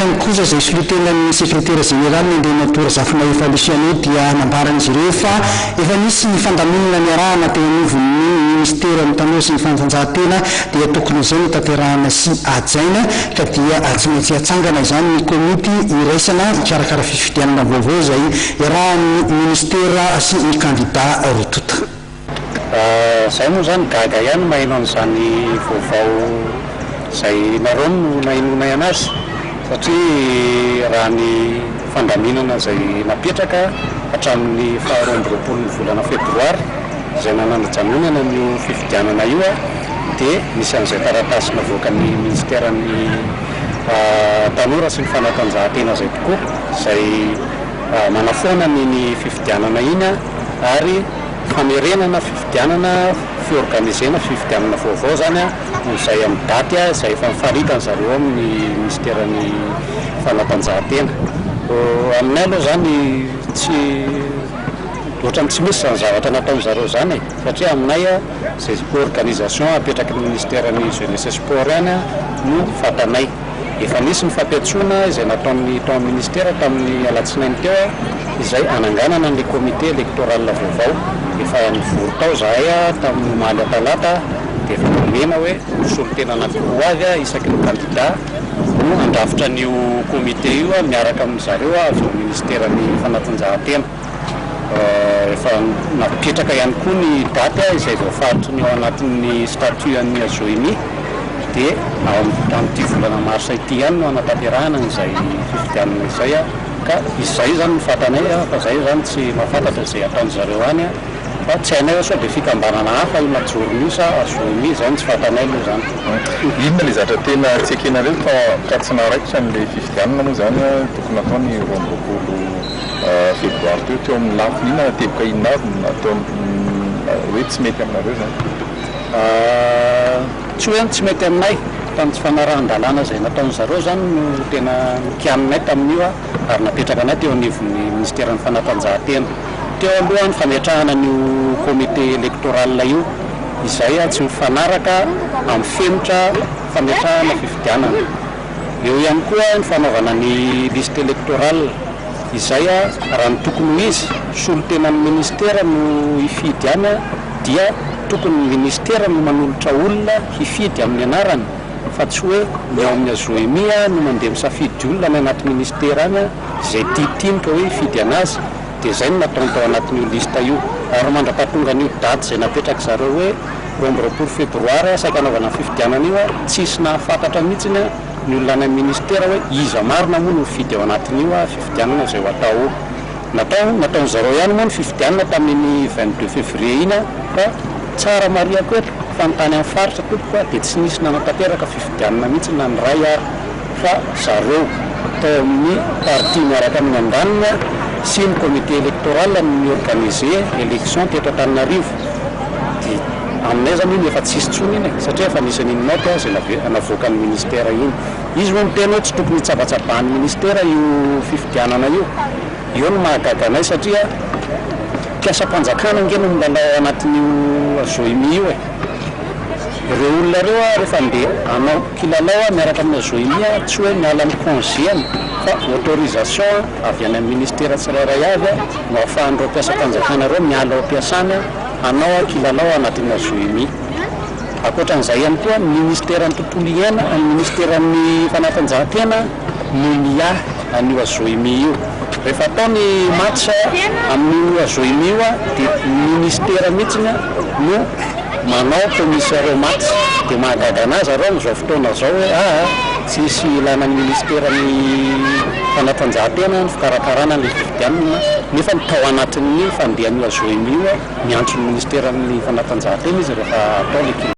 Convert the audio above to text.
ihany kosa izay solotenan'ny sekretera général nandehanatora zafina efa luciano dia nambaran'izy ireo fa efa nisy ny fandaminana ny arahana tena novon'ny ministera mitanoa sy ny fanatanjahantena dia tokony izay no tanterahana sy ajaina ka dia tsy maintsy atsangana izany ny komity iraisana ikarakara fifidianana vaovao izay iarahan'ny ministera sy ny candidat rotota. Zay moa zany gaga ihany maheno an'izany vaovao izay nareo no nahinona anazy satria raha ny fandaminana izay napetraka hatramin'ny 22 volana febroary izay nananajanonana ny fifidianana io dia misy an'izay taratasy navoakan'ny ministeran'ny tanora sy ny fanatanjahantena izay tokoa izay manafoana ny fifidianana iny ary famerenana fifidianana fiorganisena fifidianana vaovao zany izay amin'ny daty izay efa mifaritana zareo amin'ny ministeran'ny fanatanjahantena. Aminay aloha zany tsy ohatrany tsy misy zany zavatra nataon'zareo zany satria aminay zay organisation apetraky ny ministeran'ny jeunesse et sport any no fatanay. Efa nisy ny fampiatsoana izay nataon'ny tao ministera tamin'ny alatsinainy teo izay ananganana ny comité électoral vaovao efa nivory tao zahay tamin'ny omaly talata dia efa nomena hoe solotena anankiroa avy isaky ny candidat no andrafitra n'io comité io miaraka amin'zareo avy ao ministeran'ny fanatanjahantena. Efa napetraka ihany koa ny daty izay voafaritry ny ao anatin'ny statuan'ny AJOIMI dia amin'ity volana marsa ity ihany no anatanterahana izay fifidianana izay ka izay zany ny fatanay fa zay zany tsy mahafantatra izay ataon'zareo any fa tsy hainay sao dia fikambanana hafa io najorony io sa AJOIMI zany tsy fatanay aloha zany. Inona le zatra tena tsy ekenareo fa tsy naraikitra n'le fifidianana moa zany tokony atao ny 22 febroary teo amin'ny lafiny inona teboka inona avy natao hoe tsy mety aminareo zany? Tsy hoe tsy mety aminay fa ny tsy fanarahan-dalàna izay nataon'zareo zany no tena kianinay tamin'io ary napetraka anay teo anivon'ny ministeran'ny fanatanjahantena teo alohan'ny fametrahana n'io comité électoral io izay tsy mifanaraka amin'ny fenitra fametrahana fifidianana. Eo ihany koa ny fanaovana ny liste électoral izay raha ny tokony izy solotenan'ny ministera no hifidy any dia tokony ny ministera no manolotra olona hifidy amin'ny anarany fa tsy hoe ny ao amin'ny AJOIMI no mandeha misafidy olona ny anaty ministera any izay tiatinika hoe hifidy anazy dia zay no nataony tao anatin'io lista io ary mandrapahatonga n'io daty izay napetraka zareo hoe 22 febroary saika anaovana fifidianana io tsisy nahafantatra mihitsiny ny olona any ministera hoe iza marina moa no mifidy ao anatin'io fifidianana izay ho atao nataon'zareo ihany moa ny fifidianana tamin'ny 22 février iny fa tsara mariako eto fa nytany amin'ny faritra tompoko dia tsy nisy nanatanteraka fifidianana mihitsy na ny ray ary fa zareo tao amin'ny parti miaraka amin'ny andanina sy ny comité électoral ny organisé élection teto Antananarivo dia aminay zany iny efa tsisy tsony iny satria efa nisy an'iny note izay navoakan'ny ministera iny izy moa miteny hoe tsy tokony hitsabatsabahan'ny ministera io fifidianana io no mahagaga anay satria mpiasam-panjakana ngeno milalao anatin'io AJOIMI io ireo olona ireo rehefa ndeha anao kilalao miaraka amin'ny AJOIMI tsy hoe miala amin'ny congé fa autorisation avy any amin'ny ministera tsirairay avy no ahafahan'ireo mpiasam-panjakana ireo miala ao am-piasana anao kilalao anatin'ny AJOIMI. Ankoatran'izay ihany koa ministeran'ny tontolo iaina amin'ny ministeran'ny fanatanjahantena no miahy an'io AJOIMI io rehefa atao ny match amin'ny AJOIMI io dia ministera mihitsiny no manao commissaire match dia mahagaga anazy areo amin'izao fotoana zao hoe tsisy ilana ny ministeran'ny fanatanjahantena ny fikarakarana ny fifidianana nefa tao anatin'ny fandehan'io AJOIMI io miantso ny ministeran'ny fanatanjahantena izy rehefa atao le